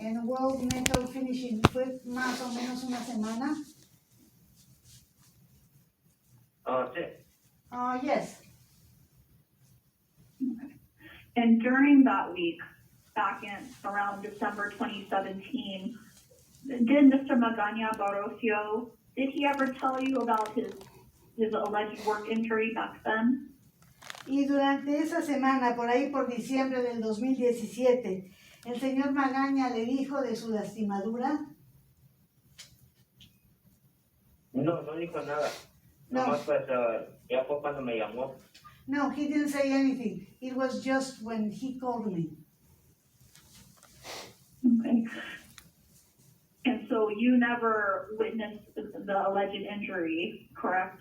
en World Metal Finishing fue más o menos una semana. Sí. Yes. And during that week, back in around December 2017, did Mr. Magana Barrocio, did he ever tell you about his alleged work injury back then? Y durante esa semana, por ahí por diciembre del 2017, el señor Magaña le dijo de su lastimadura. No, no dijo nada. No. Nomás pues ya fue cuando me llamó. No, he didn't say anything. It was just when he called me. Okay. And so you never witnessed the alleged injury, correct?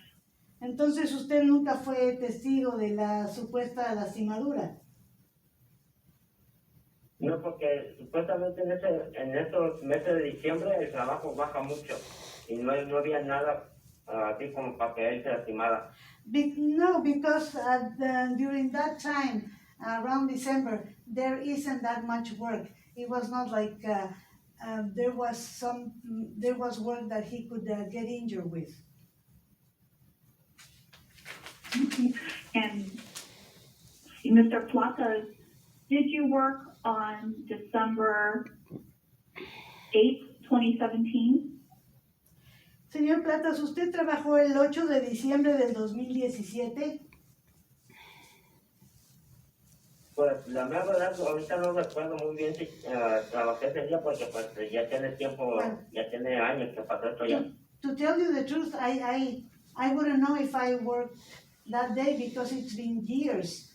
Entonces usted nunca fue testigo de la supuesta lastimadura. No, porque supuestamente en estos meses de diciembre el trabajo baja mucho y no había nada así como para que él se lastimara. No, because during that time, around December, there isn't that much work. It was not like there was work that he could get injured with. Okay. And Mr. Plata, did you work on December 8th, 2017? Señor Platas, ¿usted trabajó el 8 de diciembre del 2017? Pues la mera verdad, ahorita no recuerdo muy bien si trabajé ese día porque pues ya tiene tiempo, ya tiene años que pasó esto ya. To tell you the truth, I wouldn't know if I worked that day because it's been years.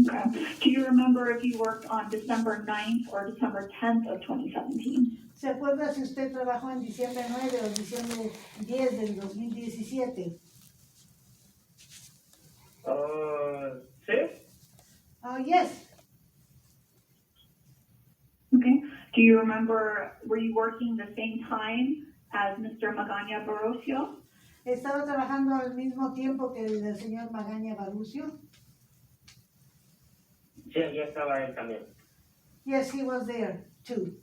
Okay. Do you remember if you worked on December 9th or December 10th of 2017? ¿Se acuerda si usted trabajó en diciembre 9 o diciembre 10 del 2017? ¿Sí? Yes. Okay. Do you remember, were you working the same time as Mr. Magana Barrocio? ¿Estaba trabajando al mismo tiempo que el señor Magaña Barrocio? Sí, ya estaba él también. Yes, he was there too.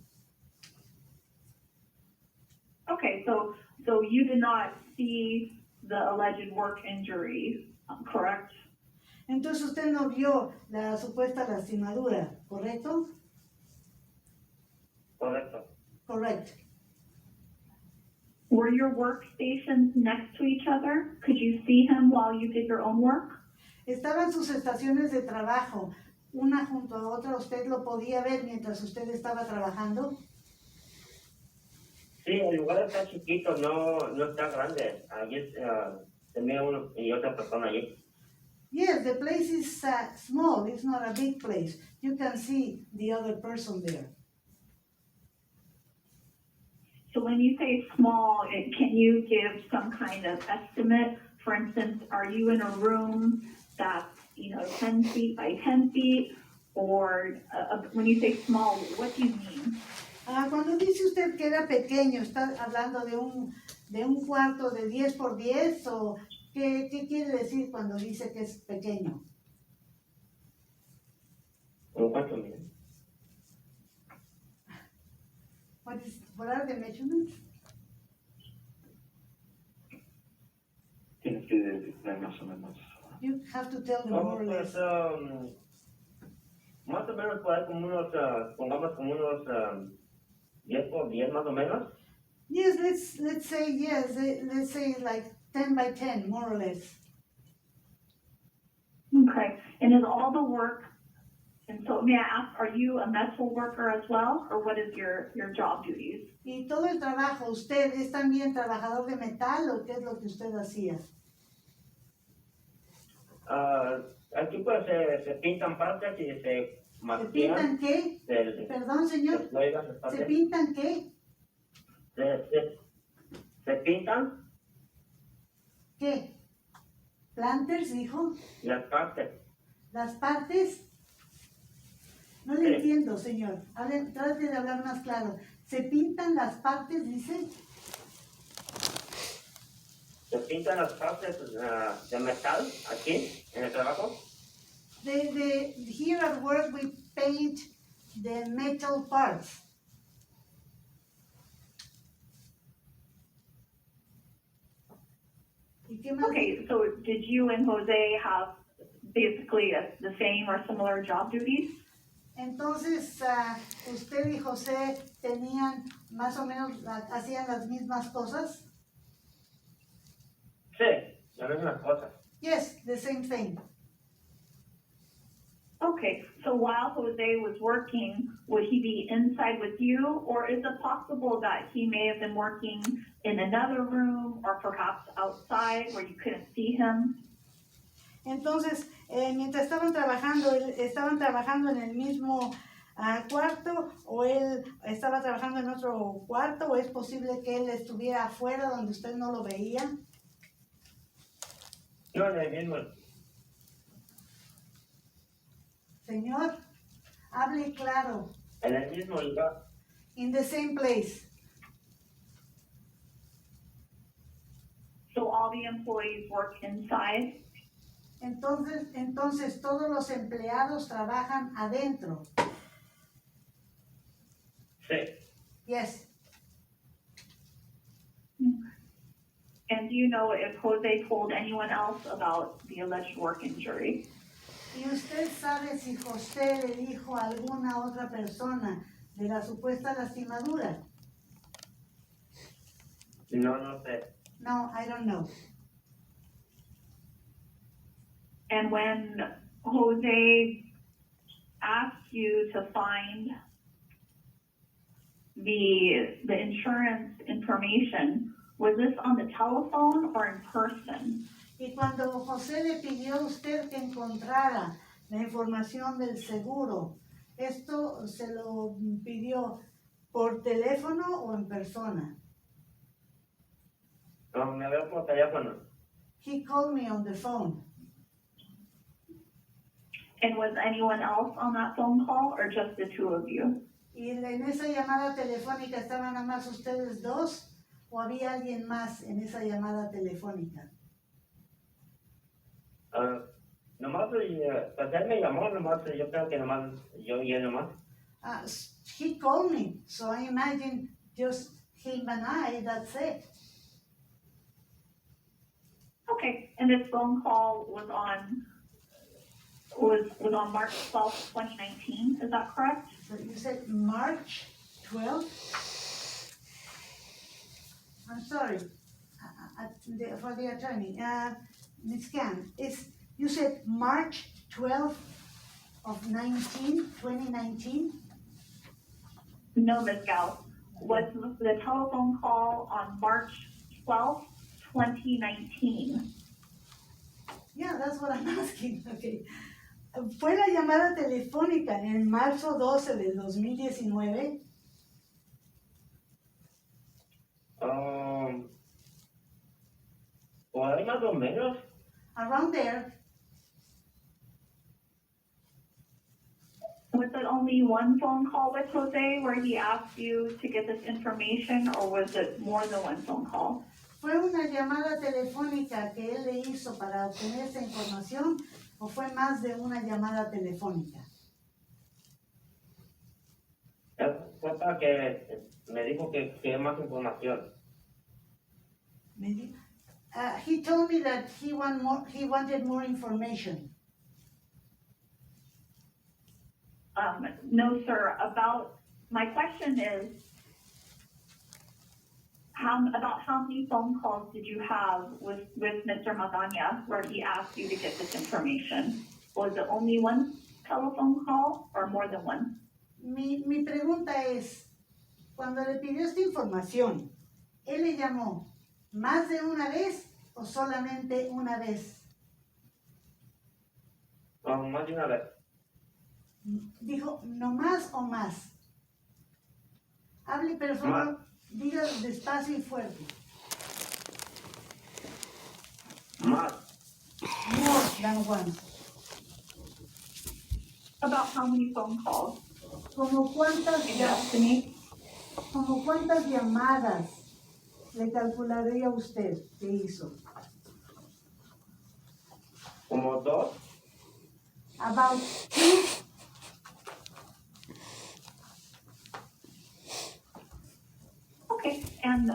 Okay, so you did not see the alleged work injury, correct? Entonces usted no vio la supuesta lastimadura, ¿correcto? Correcto. Correct. Were your workstations next to each other? Could you see him while you did your own work? Estaban sus estaciones de trabajo, una junto a otra. ¿Usted lo podía ver mientras usted estaba trabajando? Sí, el lugar está chiquito, no está grande. Allí tenía uno y otra persona allí. Yes, the place is small. It's not a big place. You can see the other person there. So when you say small, can you give some kind of estimate? For instance, are you in a room that's 10 feet by 10 feet? Or when you say small, what do you mean? Cuando dice usted que era pequeño, ¿está hablando de un cuarto de 10 por 10 o qué quiere decir cuando dice que es pequeño? ¿Un cuánto mide? What are the measurements? Tienes que decir más o menos. You have to tell them more or less. Más o menos por ahí como unos, pongamos como unos 10 por 10 más o menos. Yes, let's say yes. Let's say like 10 by 10, more or less. Okay, and is all the work, and so may I ask, are you a metal worker as well, or what is your job duties? Y todo el trabajo, ¿usted es también trabajador de metal o qué es lo que usted hacía? Aquí pues se pintan partes y se ¿Se pintan qué? Perdón, señor. ¿Se pintan qué? ¿Se pintan? ¿Qué? ¿Planters, dijo? Las partes. ¿Las partes? No le entiendo, señor. Trate de hablar más claro. ¿Se pintan las partes, dice? Se pintan las partes de metal aquí en el trabajo. Here at work we paint the metal parts. ¿Y qué más? Okay, so did you and Jose have basically the same or similar job duties? Entonces, usted y José tenían más o menos, hacían las mismas cosas. Sí, las mismas cosas. Yes, the same thing. Okay, so while Jose was working, would he be inside with you, or is it possible that he may have been working in another room or perhaps outside where you couldn't see him? Entonces, mientras estaban trabajando en el mismo cuarto, o él estaba trabajando en otro cuarto, o es posible que él estuviera afuera donde usted no lo veía. No, en el mismo. Señor, hable claro. En el mismo lugar. In the same place. So all the employees work inside? Entonces todos los empleados trabajan adentro. Sí. Yes. And do you know if Jose told anyone else about the alleged work injury? ¿Y usted sabe si José le dijo a alguna otra persona de la supuesta lastimadura? No, no sé. No, I don't know. And when Jose asked you to find the insurance information, was this on the telephone or in person? Y cuando José le pidió a usted que encontrara la información del seguro, ¿esto se lo pidió por teléfono o en persona? No, me habló por teléfono. He called me on the phone. And was anyone else on that phone call or just the two of you? ¿Y en esa llamada telefónica estaban nada más ustedes dos o había alguien más en esa llamada telefónica? Nomás, pues él me llamó, nomás, yo creo que nomás, yo y él nomás. He called me, so I imagine just him and I, that's it. Okay, and this phone call was on March 12th, 2019, is that correct? So you said March 12th? I'm sorry, for the attorney. Ms. Can, you said March 12th of 2019? No, Ms. Gao. Was the telephone call on March 12th, 2019? Yeah, that's what I'm asking. Okay. ¿Fue la llamada telefónica en marzo 12 del 2019? Por ahí más o menos. Around there. Was it only one phone call with Jose where he asked you to get this information, or was it more than one phone call? ¿Fue una llamada telefónica que él le hizo para obtener esa información o fue más de una llamada telefónica? Fue para que me dijo que quiere más información. He told me that he wanted more information. No, sir. My question is, about how many phone calls did you have with Mr. Magana where he asked you to get this information? Was it only one telephone call or more than one? Mi pregunta es, cuando le pidió esta información, ¿él le llamó más de una vez o solamente una vez? Más de una vez. Dijo, ¿no más o más? Hable, pero favor, diga despacio y fuerte. Más. More than one. About how many phone calls? ¿Como cuántas llamadas le calcularía usted que hizo? Como dos. About two. Okay, and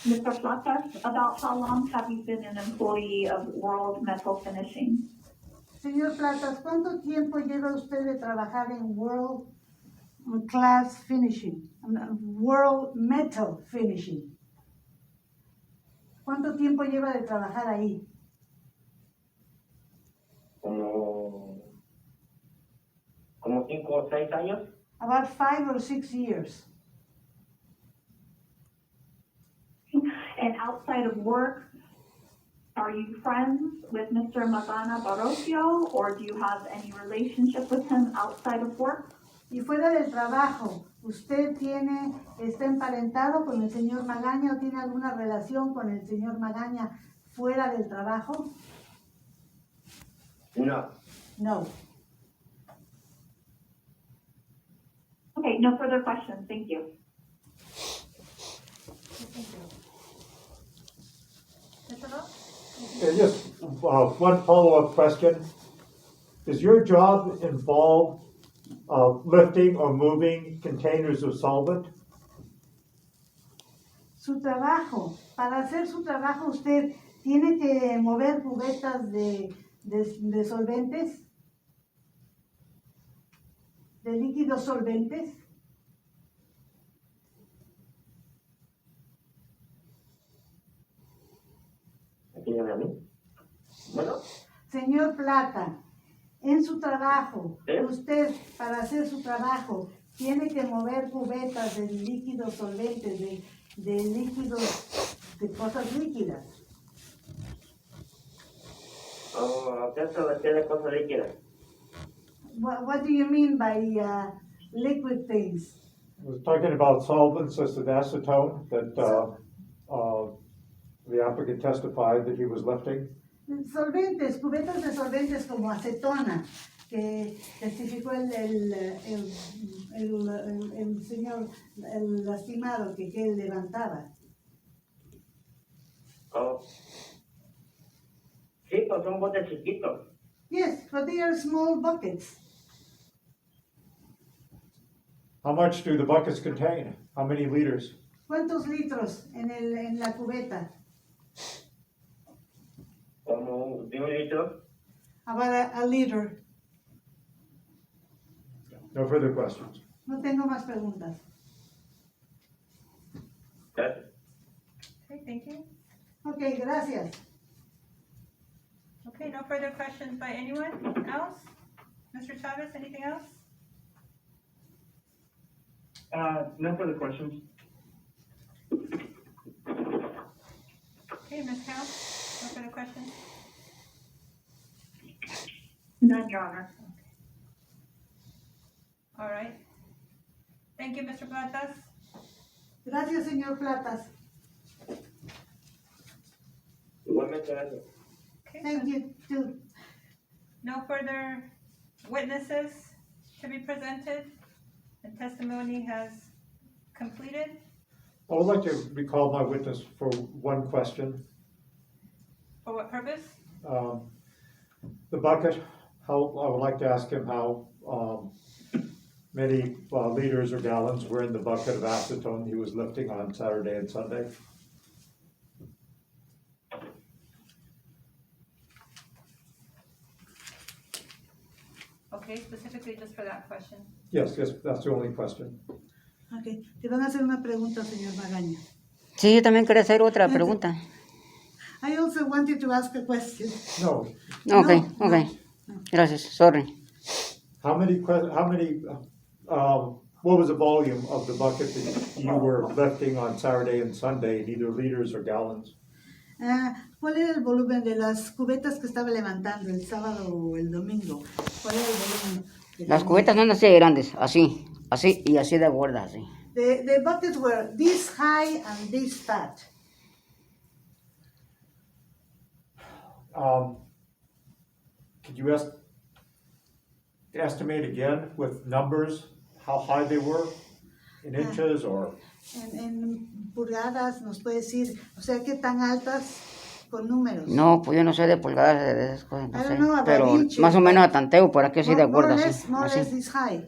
Mr. Flatas, about how long have you been an employee of World Metal Finishing? Señor Platas, ¿cuánto tiempo lleva usted de trabajar en World Class Finishing? World Metal Finishing. ¿Cuánto tiempo lleva de trabajar ahí? como 5 o 6 años. About 5 or 6 years. And outside of work, are you friends with Mr. Magana Barocio, or do you have any relationship with him outside of work? Y fuera del trabajo, ¿usted está emparentado con el señor Magaña o tiene alguna relación con el señor Magaña fuera del trabajo? No. No. Okay, no further questions. Thank you. Just one follow-up question. Does your job involve lifting or moving containers of solvent? Su trabajo, para hacer su trabajo usted tiene que mover cubetas de solventes, de líquidos solventes. Aquí viene a mí. Bueno, Señor Plata, en su trabajo, ¿sí? usted para hacer su trabajo tiene que mover cubetas de líquidos solventes, de líquidos, de cosas líquidas. ¿qué se refiere a cosas líquidas? What do you mean by liquid things? I was talking about solvents such as acetone that the applicant testified that he was lifting. Solventes, cubetas de solventes como acetona, que testificó el señor, el lastimado, que él levantaba. Sí, pues son botes chiquitos. Yes, but they are small buckets. How much do the buckets contain? How many liters? ¿Cuántos litros en la cubeta? Como de 1 litro. About a liter. No further questions. No tengo más preguntas. Gracias. Okay, thank you. Ok, gracias. Okay, no further questions by anyone else? Mr. Chavez, anything else? No further questions. Okay, Ms. House, no further questions? None, Your Honor. All right. Thank you, Mr. Platas. Gracias, señor Platas. Igualmente, gracias. Okay, Thank you, too. no further witnesses to be presented. The testimony has completed. I would like to recall my witness for one question. For what purpose? The bucket, I would like to ask him how many liters or gallons were in the bucket of acetone he was lifting on Saturday and Sunday. Okay, specifically just for that question. Yes, that's the only question. Ok, te van a hacer una pregunta, señor Magaña. Sí, yo también quería hacer otra pregunta. I also wanted to ask a question. No. Okay, No, okay. Gracias, sorry. What was the volume of the bucket that you were lifting on Saturday and Sunday, in either liters or gallons? ¿Cuál era el volumen de las cubetas que estaba levantando el sábado o el domingo? ¿Cuál era el volumen? Las cubetas no eran así de grandes, así y así de gordas, así. The buckets were this high and this fat. Could you estimate again with numbers how high they were in inches or? En pulgadas nos puede decir, o sea, qué tan altas con números. No, pues yo no sé de pulgadas de esas cosas, no I sé. don't know about Pero inches, más o menos a tanteo, por aquí así de More or gordas, less, así. more or less Así. this high.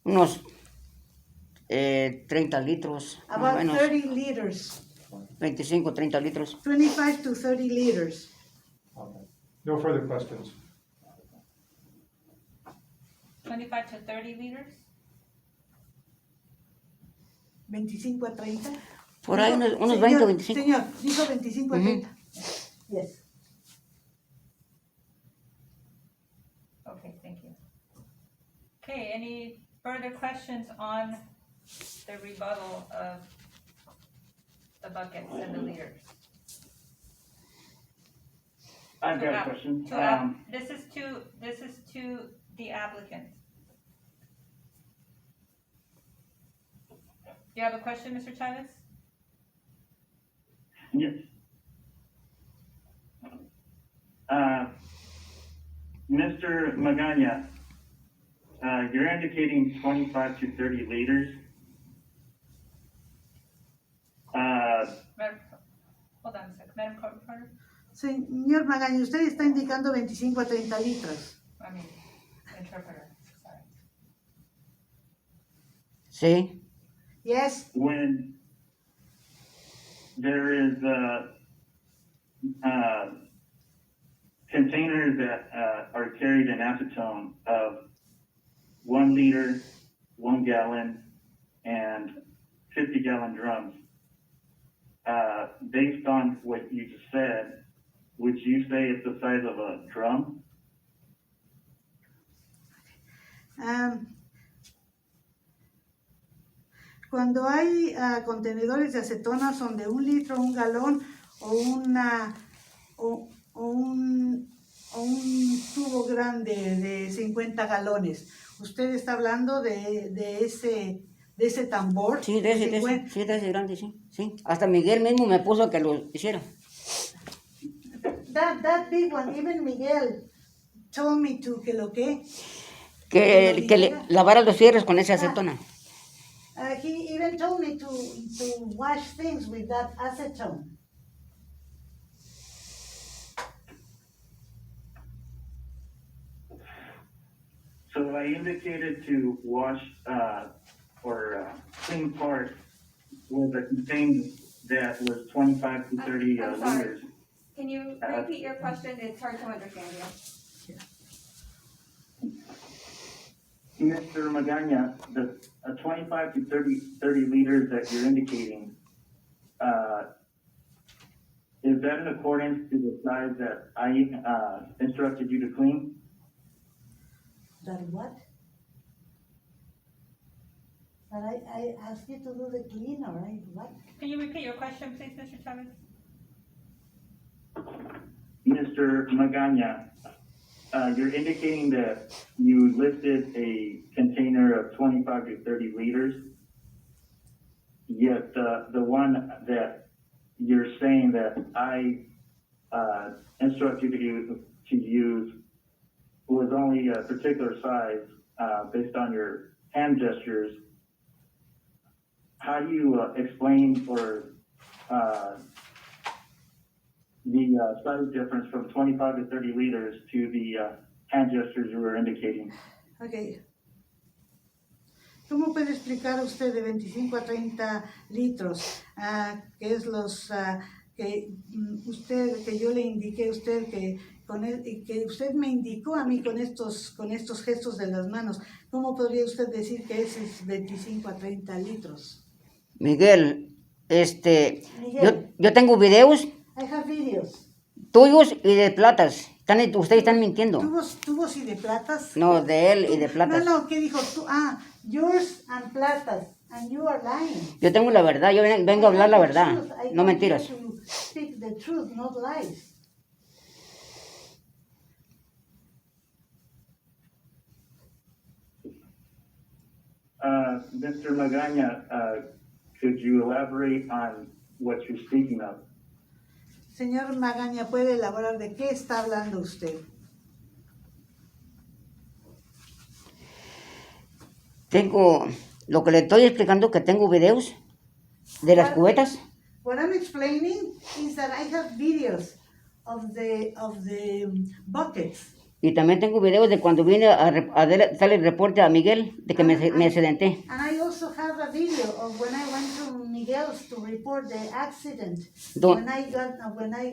Unos 30 litros, más o About menos. 30 liters, 25, 30 litros. 25 to 30 liters. Okay. No further questions. 25 to 30 liters? 25 a 30. Por ahí Dijo- unos señor, 20 o 25. Señor, dijo 25 a 30. Yes. Okay, thank you. Okay, any further questions on the rebuttal of the buckets and the liters? I've got a question. This is to the applicant. You have a question, Mr. Chavez? Yes. Mr. Magana, you're indicating 25 to 30 liters. Madam, hold on a second, Madam Court Reporter? Señor Magaña, usted está indicando 25 a 30 litros. I mean, interpreter, sorry. Sí. Yes. When there is containers that are carried in acetone of 1 liter, 1 gallon, and 50-gallon drums. Based on what you just said, would you say it's the size of a drum? Cuando hay contenedores de acetona son de 1 litro, 1 galón o un tubo grande de 50 galones. ¿Usted está hablando de ese tambor? Sí, de ese grande, sí. Sí. Hasta Miguel mismo me puso que lo hiciera. That big one, even Miguel told me to que lo que Que le lavara los fierros con esa acetona. he even told me to wash things with that acetone. So I indicated to wash or clean parts with a container that was 25 to 30 I'm sorry. liters. Can you repeat your question? It's hard to understand you. Mr. Magana, the 25 to 30 liters that you're indicating, is that in accordance to the size that I instructed you to clean? That what? But I asked you to do the clean, all right? What? Can you repeat your question, please, Mr. Chavez? Mr. Magana, you're indicating that you listed a container of 25 to 30 liters, yet the one that you're saying that I instructed you to use was only a particular size based on your hand gestures. How do you explain or the size difference from 25 to 30 liters to the hand gestures you were indicating? Okay. ¿Cómo puede explicar usted de 25 a 30 litros? Que es los que yo le indiqué a usted que usted me indicó a mí con estos gestos de las manos. ¿Cómo podría usted decir que ese es 25 a 30 litros? Miguel, yo tengo videos I have videos. tuyos y de platas. Ustedes están mintiendo. ¿Tubos y de platas? No, de él y de platas. No, ¿qué dijo tú? Yours and platas. And you are lying. Yo tengo la verdad, yo vengo a hablar la verdad, no mentiras. Speak the truth, not lies. Mr. Magana, could you elaborate on what you're speaking of? Señor Magaña, ¿puede elaborar de qué está hablando usted? Tengo, lo que le estoy explicando, que tengo videos de las cubetas. What I'm explaining is that I have videos of the buckets. Y también tengo videos de cuando vine a darle el reporte a Miguel de que me accidenté. And I also have a video of when I went to Miguel's to report the accident, when I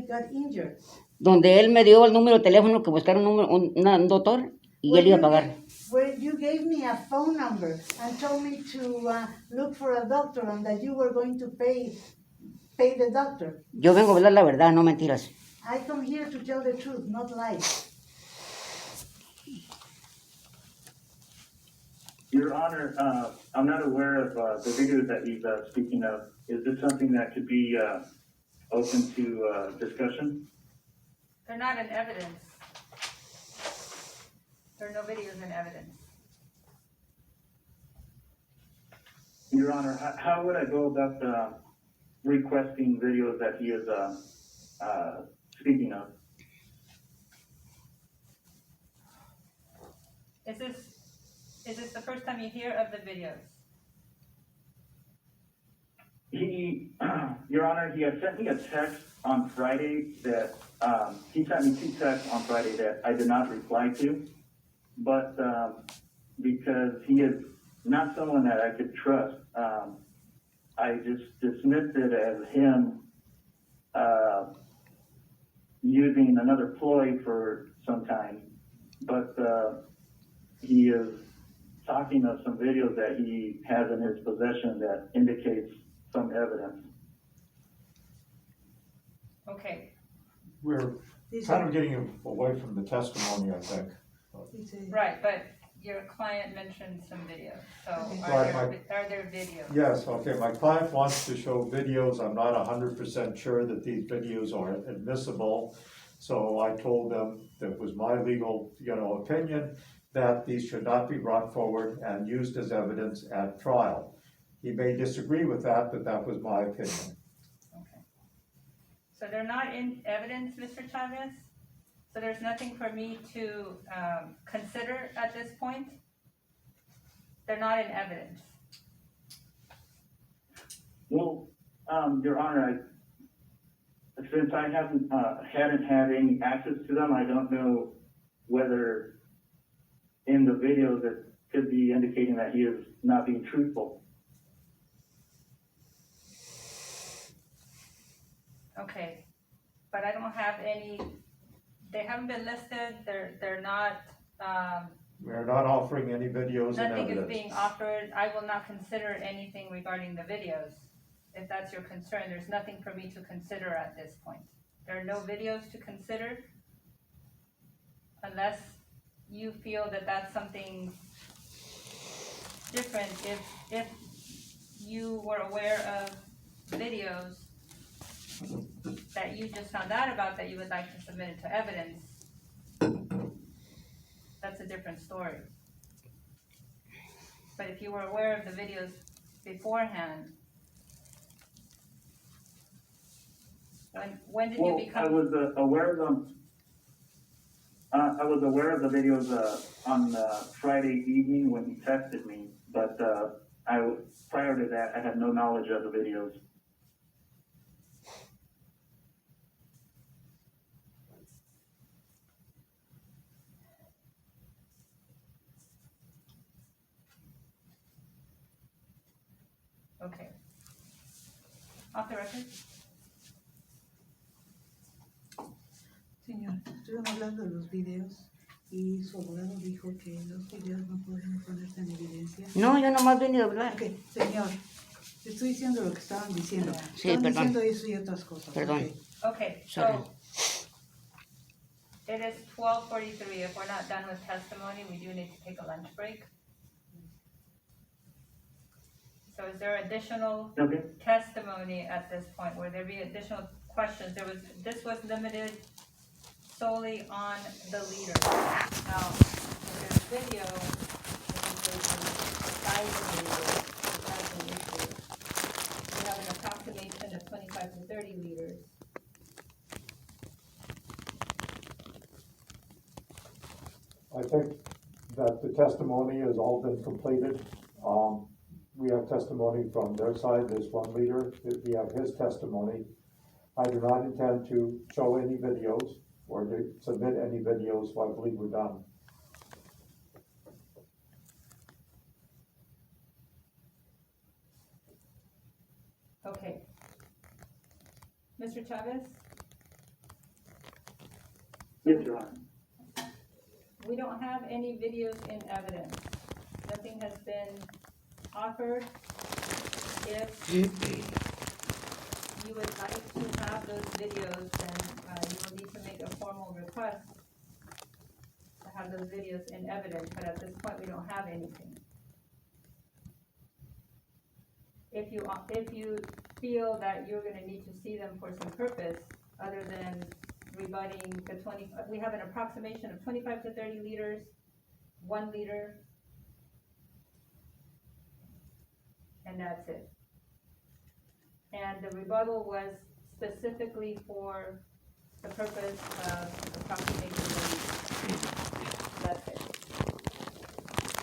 got injured. Donde él me dio el número de teléfono que buscara un doctor y él iba a pagar. Where you gave me a phone number and told me to look for a doctor and that you were going to pay the doctor. Yo vengo a hablar la verdad, no mentiras. I come here to tell the truth, not lies. Your Honor, I'm not aware of the videos that he's speaking of. Is this something that could be open to discussion? They're not in evidence. There are no videos in evidence. Your Honor, how would I go about requesting videos that he is speaking of? Is this the first time you hear of the videos? Your Honor, he had sent me a text on Friday that, he sent me 2 texts on Friday that I did not reply to, but because he is not someone that I could trust, I just dismissed it as him using another ploy for some time, but he is talking of some videos that he has in his possession that indicates some evidence. Okay. We're kind of getting away from the testimony, I think. Right, but your client mentioned some videos, so Right, are there videos? Yes, okay, my client wants to show videos. I'm not 100% sure that these videos are admissible. So I told them that was my legal, opinion, that these should not be brought forward and used as evidence at trial. He may disagree with that, but that was my opinion. Okay. So they're not in evidence, Mr. Chavez? So there's nothing for me to consider at this point? They're not in evidence. Well, Your Honor, since I hadn't had any access to them, I don't know whether in the videos it could be indicating that he is not being truthful. Okay, but I don't have any, they haven't been listed, they're not, We're not offering any videos and nothing is evidence. being offered. I will not consider anything regarding the videos. If that's your concern, there's nothing for me to consider at this point. There are no videos to consider unless you feel that that's something different. If you were aware of videos that you just found out about that you would like to submit it to evidence, that's a different story. But if you were aware of the videos beforehand, when did you become? I was aware of them. I was aware of the videos on Friday evening when he texted me, but prior to that, I had no knowledge of the videos. Okay. Off the record? Señor, estuvimos hablando de los videos y su abogado dijo que los videos no pueden ponerse en evidencia. No, yo nomás vine a hablar. Ok, señor, te estoy diciendo lo que estaban diciendo. Sí, estaban perdón. diciendo eso y otras cosas. Perdón. ok. Okay, Sorry. so it is 12:43. If we're not done with testimony, we do need to take a lunch break. So is there additional Okay. testimony at this point? Will there be additional questions? This was limited solely on the leader. Now, if there's video, this is the size of the leader, that's an issue. We have an approximation of 25 to 30 liters. I think that the testimony has all been completed. We have testimony from their side. There's one leader. We have his testimony. I do not intend to show any videos or to submit any videos, so I believe we're done. Okay. Mr. Chavez, Yes, Your Honor. we don't have any videos in evidence. Nothing has been offered. If you would like to have those videos, then you will need to make a formal request to have those videos in evidence, but at this point, we don't have anything. If you feel that you're gonna need to see them for some purpose, other than rebutting the we have an approximation of 25 to 30 liters, 1 liter, and that's it. And the rebuttal was specifically for the purpose of approximating the liters. That's it.